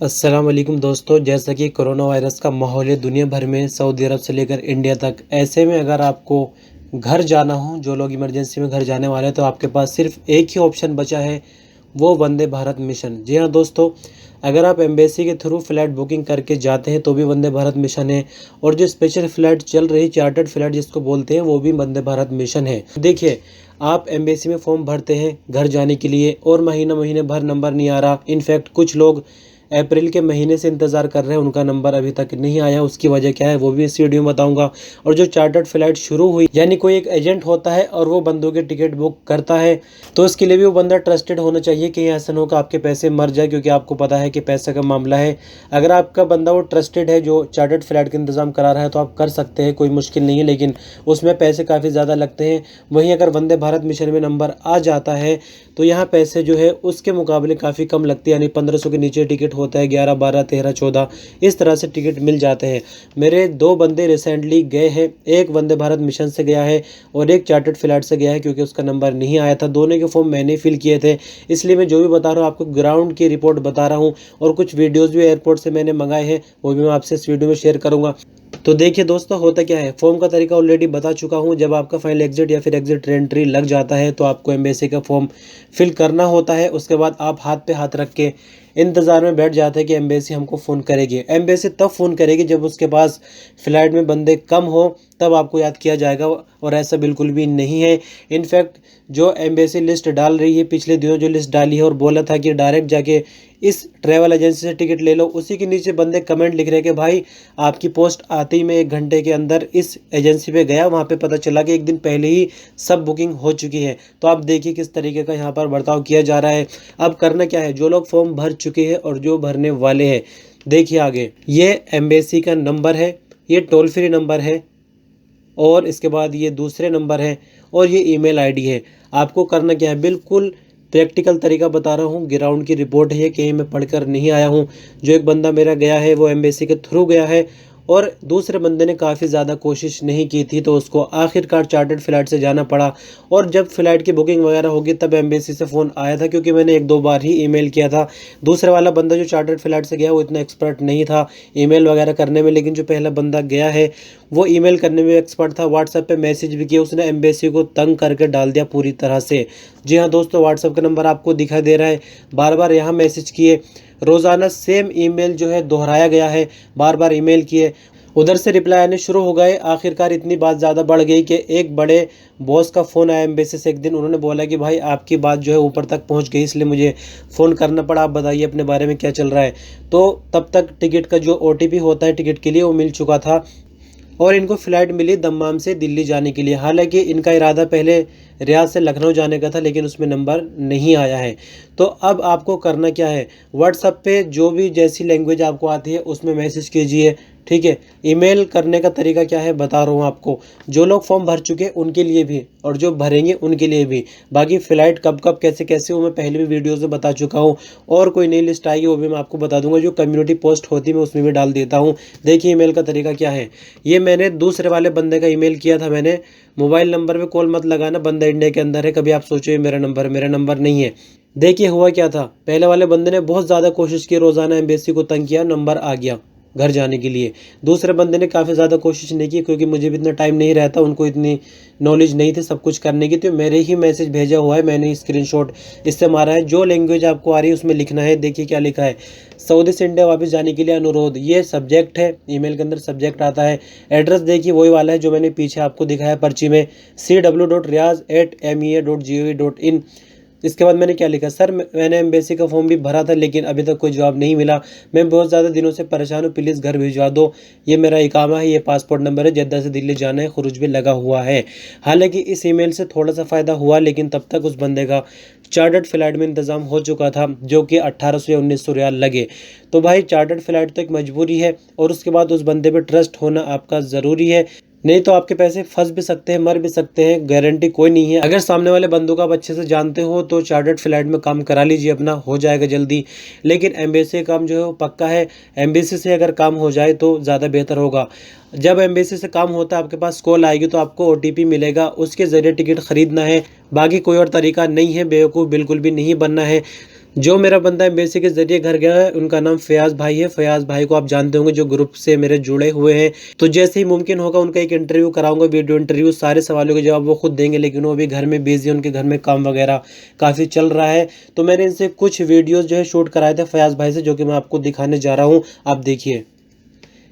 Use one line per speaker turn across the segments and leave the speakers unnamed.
अस्सलाम वालेकुम दोस्तों, जैसा कि कोरोना वायरस का माहौल है दुनिया भर में, सऊदी अरब से लेकर इंडिया तक। ऐसे में अगर आपको घर जाना हो, जो लोग इमरजेंसी में घर जाने वाले हैं, तो आपके पास सिर्फ एक ही ऑप्शन बचा है, वो वंदे भारत मिशन। जी हाँ दोस्तों, अगर आप एम्बेसी के थ्रू फ़्लाइट बुकिंग करके जाते हैं तो भी वंदे भारत मिशन है, और जो स्पेशल फ़्लाइट चल रही चार्टर्ड फ़्लाइट जिसको बोलते हैं, वो भी वंदे भारत मिशन है। देखिए, आप एम्बेसी में फॉर्म भरते हैं घर जाने के लिए और महीने भर नंबर नहीं आ रहा। इनफैक्ट कुछ लोग अप्रैल के महीने से इंतज़ार कर रहे हैं, उनका नंबर अभी तक नहीं आया। उसकी वजह क्या है वो भी इस वीडियो में बताऊंगा। और जो चार्टर्ड फ़्लाइट शुरू हुई, यानी कोई एक एजेंट होता है और वो बंदों की टिकट बुक करता है, तो उसके लिए भी वो बंदा ट्रस्टेड होना चाहिए कि ऐसा ना हो कि आपके पैसे मर जाए, क्योंकि आपको पता है कि पैसे का मामला है। अगर आपका बंदा वो ट्रस्टेड है जो चार्टर्ड फ़्लाइट का इंतज़ाम करा रहा है, तो आप कर सकते हैं, कोई मुश्किल नहीं है, लेकिन उसमें पैसे काफ़ी ज़्यादा लगते हैं। वहीं अगर वंदे भारत मिशन में नंबर आ जाता है तो यहाँ पैसे जो है उसके मुकाबले काफ़ी कम लगते हैं, यानी 1500 के नीचे टिकट होता है, 11, 12, 13, 14 इस तरह से टिकट मिल जाते हैं। मेरे दो बंदे रिसेंटली गए हैं, एक वंदे भारत मिशन से गया है और एक चार्टर्ड फ्लाइट से गया है, क्योंकि उसका नंबर नहीं आया था। दोनों के फॉर्म मैंने फिल किए थे, इसलिए मैं जो भी बता रहा हूँ आपको ग्राउंड की रिपोर्ट बता रहा हूँ। और कुछ वीडियोज़ भी एयरपोर्ट से मैंने मंगाए हैं, वो भी मैं आपसे इस वीडियो में शेयर करूँगा। तो देखिए दोस्तों, होता क्या है, फॉर्म का तरीका ऑलरेडी बता चुका हूँ। जब आपका फाइनल एग्जिट या फिर एग्जिट एंट्री लग जाता है तो आपको एम्बेसी का फॉर्म फिल करना होता है। उसके बाद आप हाथ पे हाथ रख के इंतज़ार में बैठ जाते हैं कि एम्बेसी हमको फ़ोन करेगी। एम्बेसी तब फ़ोन करेगी जब उसके पास फ़्लाइट में बंदे कम हो, तब आपको याद किया जाएगा, और ऐसा बिल्कुल भी नहीं है। इनफैक्ट जो एम्बेसी लिस्ट डाल रही है, पिछले दिनों जो लिस्ट डाली है और बोला था कि डायरेक्ट जाके इस ट्रैवल एजेंसी से टिकट ले लो, उसी के नीचे बंदे कमेंट लिख रहे हैं कि भाई आपकी पोस्ट आते ही मैं 1 घंटे के अंदर इस एजेंसी पे गया, वहाँ पे पता चला कि 1 दिन पहले ही सब बुकिंग हो चुकी है। तो आप देखिए किस तरीके का यहाँ पर बर्ताव किया जा रहा है। अब करना क्या है, जो लोग फॉर्म भर चुके हैं और जो भरने वाले हैं, देखिए आगे ये एम्बेसी का नंबर है, ये टोल फ्री नंबर है, और इसके बाद ये दूसरे नंबर है, और ये ईमेल आईडी है। आपको करना क्या है, बिल्कुल प्रैक्टिकल तरीका बता रहा हूँ, ग्राउंड की रिपोर्ट है ये, कहीं मैं पढ़कर नहीं आया हूँ। जो एक बंदा मेरा गया है वो एम्बेसी के थ्रू गया है, और दूसरे बंदे ने काफ़ी ज़्यादा कोशिश नहीं की थी, तो उसको आखिरकार चार्टर्ड फ़्लाइट से जाना पड़ा। और जब फ़्लाइट की बुकिंग वगैरह होगी तब एम्बेसी से फ़ोन आया था, क्योंकि मैंने 1-2 बार ही ईमेल किया था। दूसरे वाला बंदा जो चार्टर्ड फ़्लाइट से गया वो इतना एक्सपर्ट नहीं था ईमेल वगैरह करने में, लेकिन जो पहला बंदा गया है वो ईमेल करने में एक्सपर्ट था। व्हाट्सएप पे मैसेज भी किया, उसने एम्बेसी को तंग करके डाल दिया पूरी तरह से। जी हाँ दोस्तों, व्हाट्सएप का नंबर आपको दिखाई दे रहा है, बार बार यहाँ मैसेज किए, रोज़ाना सेम ईमेल जो है दोहराया गया है, बार बार ईमेल किए, उधर से रिप्लाई आने शुरू हो गए। आखिरकार इतनी बात ज़्यादा बढ़ गई कि एक बड़े बॉस का फ़ोन आया एम्बेसी से एक दिन, उन्होंने बोला कि भाई आपकी बात जो है ऊपर तक पहुंच गई, इसलिए मुझे फ़ोन करना पड़ा, आप बताइए अपने बारे में क्या चल रहा है। तो तब तक टिकट का जो OTP होता है टिकट के लिए वो मिल चुका था, और इनको फ़्लाइट मिली दम्माम से दिल्ली जाने के लिए। हालांकि इनका इरादा पहले रियाद से लखनऊ जाने का था, लेकिन उसमें नंबर नहीं आया है। तो अब आपको करना क्या है, व्हाट्सएप पे जो भी जैसी लैंग्वेज आपको आती है उसमें मैसेज कीजिए, ठीक है। ईमेल करने का तरीका क्या है बता रहा हूँ आपको, जो लोग फॉर्म भर चुके हैं उनके लिए भी और जो भरेंगे उनके लिए भी। बाकी फ़्लाइट कब कब कैसे कैसे वो मैं पहले भी वीडियोज़ में बता चुका हूँ, और कोई नई लिस्ट आएगी वो भी मैं आपको बता दूंगा। जो कम्युनिटी पोस्ट होती है मैं उसमें भी डाल देता हूँ। देखिए ईमेल का तरीका क्या है, ये मैंने दूसरे वाले बंदे का ईमेल किया था। मैंने मोबाइल नंबर पे कॉल मत लगाना, बंदा इंडिया के अंदर है, कभी आप सोचो मेरा नंबर नहीं है। देखिए हुआ क्या था, पहले वाले बंदे ने बहुत ज़्यादा कोशिश की, रोज़ाना एम्बेसी को तंग किया, नंबर आ गया घर जाने के लिए। दूसरे बंदे ने काफ़ी ज़्यादा कोशिश नहीं की, क्योंकि मुझे भी इतना टाइम नहीं रहता, उनको इतनी नॉलेज नहीं थी सब कुछ करने की। तो मेरे ही मैसेज भेजा हुआ है, मैंने ही स्क्रीनशॉट इससे मारा है। जो लैंग्वेज आपको आ रही है उसमें लिखना है। देखिए क्या लिखा है, सऊदी से इंडिया वापस जाने के लिए अनुरोध, ये सब्जेक्ट है, ईमेल के अंदर सब्जेक्ट आता है। एड्रेस देखिए वही वाला है जो मैंने पीछे आपको दिखाया पर्ची में, cw.riaz@mea.gov.in। इसके बाद मैंने क्या लिखा, सर मैंने एम्बेसी का फॉर्म भी भरा था लेकिन अभी तक कोई जवाब नहीं मिला, मैं बहुत ज़्यादा दिनों से परेशान हूँ, प्लीज़ घर भिजवा दो। ये मेरा इकामा है, ये पासपोर्ट नंबर है, जद्दा से दिल्ली जाना है, खुरूज भी लगा हुआ है। हालांकि इस ईमेल से थोड़ा सा फ़ायदा हुआ, लेकिन तब तक उस बंदे का चार्टर्ड फ्लाइट में इंतज़ाम हो चुका था, जो कि 1800 या 1900 रियाल लगे। तो भाई चार्टर्ड फ्लाइट तो एक मजबूरी है, और उसके बाद उस बंदे पर ट्रस्ट होना आपका ज़रूरी है। नहीं तो आपके पैसे फंस भी सकते हैं, मर भी सकते हैं, गारंटी कोई नहीं है। अगर सामने वाले बंदों को आप अच्छे से जानते हो तो चार्टर्ड फ्लाइट में काम करा लीजिए अपना, हो जाएगा जल्दी। लेकिन एम्बेसी का काम जो है वो पक्का है, एम्बेसी से अगर काम हो जाए तो ज़्यादा बेहतर होगा। जब एम्बेसी से काम होता है आपके पास कॉल आएगी तो आपको OTP मिलेगा, उसके ज़रिए टिकट ख़रीदना है, बाकी कोई और तरीका नहीं है। बेवकूफ़ बिल्कुल भी नहीं बनना है। जो मेरा बंदा एम्बेसी के ज़रिए घर गया है उनका नाम फयाज़ भाई है। फयाज़ भाई को आप जानते होंगे, जो ग्रुप से मेरे जुड़े हुए हैं। तो जैसे ही मुमकिन होगा उनका एक इंटरव्यू कराऊंगा, वीडियो इंटरव्यू। सारे सवालों के जवाब वो खुद देंगे, लेकिन वो अभी घर में बिजी है, उनके घर में काम वगैरह काफ़ी चल रहा है। तो मैंने इनसे कुछ वीडियोज़ जो है शूट कराए थे फयाज़ भाई से, जो कि मैं आपको दिखाने जा रहा हूँ। आप देखिए,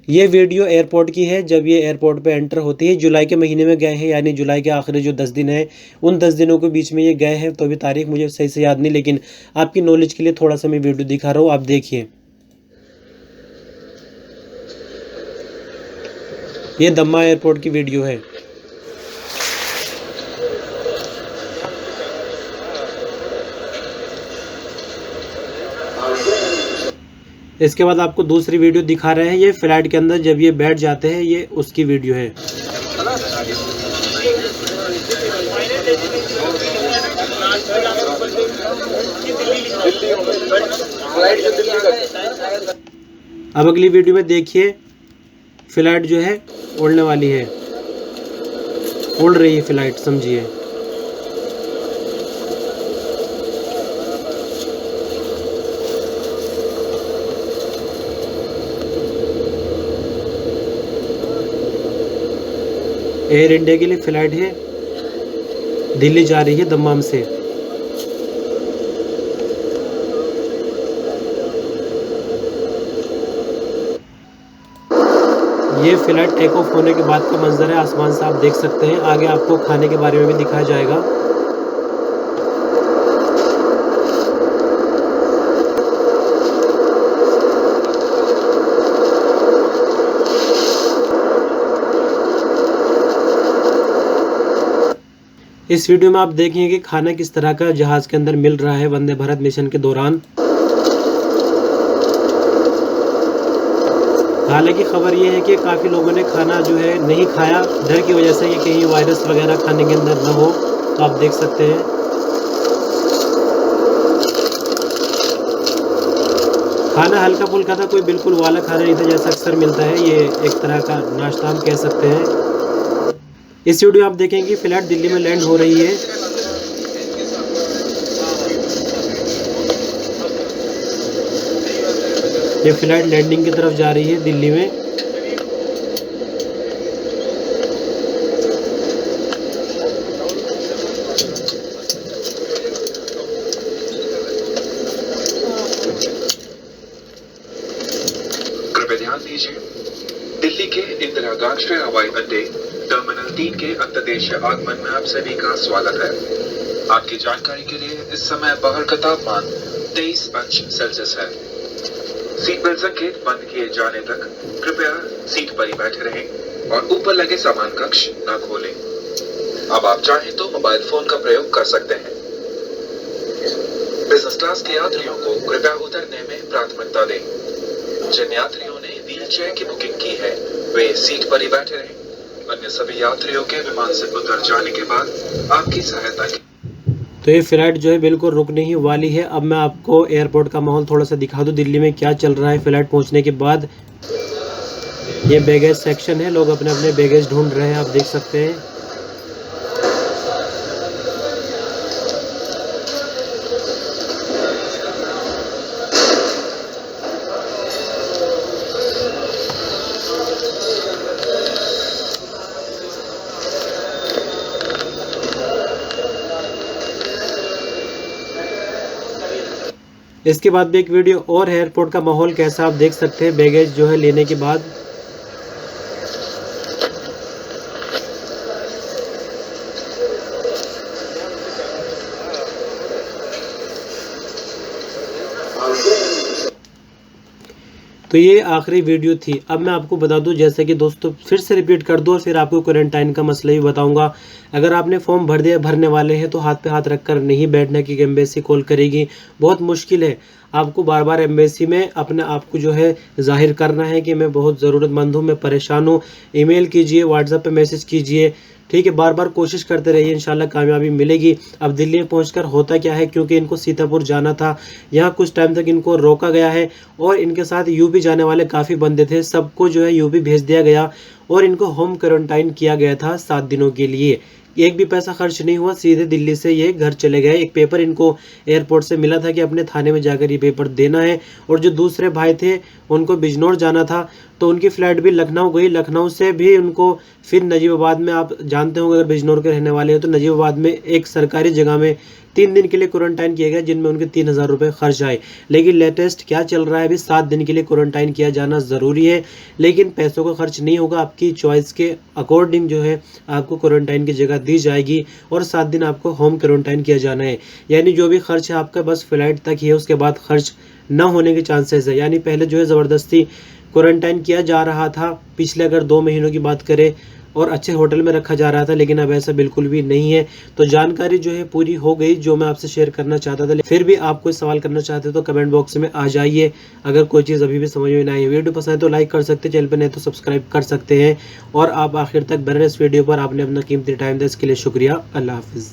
ये वीडियो एयरपोर्ट की है, जब ये एयरपोर्ट पे एंटर होती है। जुलाई के महीने में गए हैं, यानी जुलाई के आखिरी जो 10 दिन है उन 10 दिनों के बीच में ये गए हैं। तो अभी तारीख मुझे सही से याद नहीं, लेकिन आपकी नॉलेज के लिए थोड़ा सा मैं वीडियो दिखा रहा हूँ, आप देखिए। ये दम्मा एयरपोर्ट की वीडियो है। इसके बाद आपको दूसरी वीडियो दिखा रहे हैं, ये फ्लाइट के अंदर जब ये बैठ जाते हैं, ये उसकी वीडियो है। अब अगली वीडियो में देखिए, फ्लाइट जो है उड़ने वाली है, उड़ रही है फ्लाइट, समझिए। एयर इंडिया के लिए फ़्लाइट है, दिल्ली जा रही है दम्माम से। ये फ़्लाइट टेक ऑफ होने के बाद का मंजर है, आसमान से आप देख सकते हैं। आगे आपको खाने के बारे में भी दिखाया जाएगा। इस वीडियो में आप देखेंगे कि खाना किस तरह का जहाज़ के अंदर मिल रहा है वंदे भारत मिशन के दौरान। हालांकि खबर ये है कि काफ़ी लोगों ने खाना जो है नहीं खाया, डर की वजह से कि कहीं वायरस वगैरह खाने के अंदर न हो। तो आप देख सकते हैं, खाना हल्का फुल्का था, कोई बिल्कुल वाला खाना नहीं था जैसा अक्सर मिलता है। ये एक तरह का नाश्ता हम कह सकते हैं। इस वीडियो आप देखेंगे कि फ्लाइट दिल्ली में लैंड हो रही है। ये फ्लाइट लैंडिंग की तरफ जा रही है दिल्ली में।
कृपया ध्यान दीजिए, दिल्ली के इंदिरा गांधी हवाई अड्डे टर्मिनल 3 के अंतर्देशीय आगमन में आप सभी का स्वागत है। आपकी जानकारी के लिए इस समय बाहर का तापमान 23 अंश सेल्सियस है। सीट बेल्ट संकेत बंद किए जाने तक कृपया सीट पर ही बैठे रहें और ऊपर लगे सामान कक्ष न खोलें। अब आप चाहें तो मोबाइल फोन का प्रयोग कर सकते हैं। बिजनेस क्लास के यात्रियों को कृपया उतरने में प्राथमिकता दें। जिन यात्रियों ने व्हील चेयर की बुकिंग की है वे सीट पर ही बैठे रहें। अन्य सभी यात्रियों के विमान से उतर जाने के बाद आपकी सहायता की।
तो ये फ्लाइट जो है बिल्कुल रुकने ही वाली है। अब मैं आपको एयरपोर्ट का माहौल थोड़ा सा दिखा दूं, दिल्ली में क्या चल रहा है फ्लाइट पहुंचने के बाद। ये बैगेज सेक्शन है, लोग अपने अपने बैगेज ढूंढ रहे हैं, आप देख सकते हैं। इसके बाद भी एक वीडियो और है एयरपोर्ट का माहौल कैसा, आप देख सकते हैं बैगेज जो है लेने के बाद। तो ये आखिरी वीडियो थी। अब मैं आपको बता दूं, जैसे कि दोस्तों फिर से रिपीट कर दूं और फिर आपको क्वारंटाइन का मसला भी बताऊंगा। अगर आपने फॉर्म भरने वाले हैं तो हाथ पे हाथ रखकर नहीं बैठना कि एम्बेसी कॉल करेगी, बहुत मुश्किल है। आपको बार बार एम्बेसी में अपने आप को जो है जाहिर करना है कि मैं बहुत ज़रूरतमंद हूँ, मैं परेशान हूँ। ईमेल कीजिए, व्हाट्सएप पे मैसेज कीजिए, ठीक है। बार बार कोशिश करते रहिए, इंशाल्लाह कामयाबी मिलेगी। अब दिल्ली में पहुंचकर होता क्या है, क्योंकि इनको सीतापुर जाना था, यहाँ कुछ टाइम तक इनको रोका गया है और इनके साथ यूपी जाने वाले काफ़ी बंदे थे, सबको जो है यूपी भेज दिया गया और इनको होम क्वारंटाइन किया गया था 7 दिनों के लिए। एक भी पैसा खर्च नहीं हुआ, सीधे दिल्ली से ये घर चले गए। एक पेपर इनको एयरपोर्ट से मिला था कि अपने थाने में जाकर ये पेपर देना है। और जो दूसरे भाई थे उनको बिजनौर जाना था, तो उनकी फ़्लाइट भी लखनऊ गई। लखनऊ से भी उनको फिर नजीबाबाद में, आप जानते होंगे अगर बिजनौर के रहने वाले हैं तो नजीबाबाद में एक सरकारी जगह में 3 दिन के लिए क्वारंटाइन किया गया, जिनमें उनके 3000 रुपये खर्च आए। लेकिन लेटेस्ट क्या चल रहा है, अभी 7 दिन के लिए क्वारंटाइन किया जाना ज़रूरी है, लेकिन पैसों का खर्च नहीं होगा। आपकी चॉइस के अकॉर्डिंग जो है आपको क्वारंटाइन की जगह दी जाएगी और 7 दिन आपको होम क्वारंटाइन किया जाना है। यानी जो भी खर्च है आपका बस फ्लाइट तक ही है, उसके बाद खर्च ना होने के चांसेस है। यानी पहले जो है ज़बरदस्ती क्वारंटाइन किया जा रहा था, पिछले अगर 2 महीनों की बात करें, और अच्छे होटल में रखा जा रहा था, लेकिन अब ऐसा बिल्कुल भी नहीं है। तो जानकारी जो है पूरी हो गई जो मैं आपसे शेयर करना चाहता था। फिर भी आप कोई सवाल करना चाहते हो तो कमेंट बॉक्स में आ जाइए। अगर कोई चीज़ अभी भी समझ में ना आई, वीडियो पसंद है तो लाइक कर सकते हैं, चैनल पर नहीं तो सब्सक्राइब कर सकते हैं। और आप आखिर तक बने इस वीडियो पर, आपने अपना कीमती टाइम दिया इसके लिए शुक्रिया। अल्लाह हाफिज़।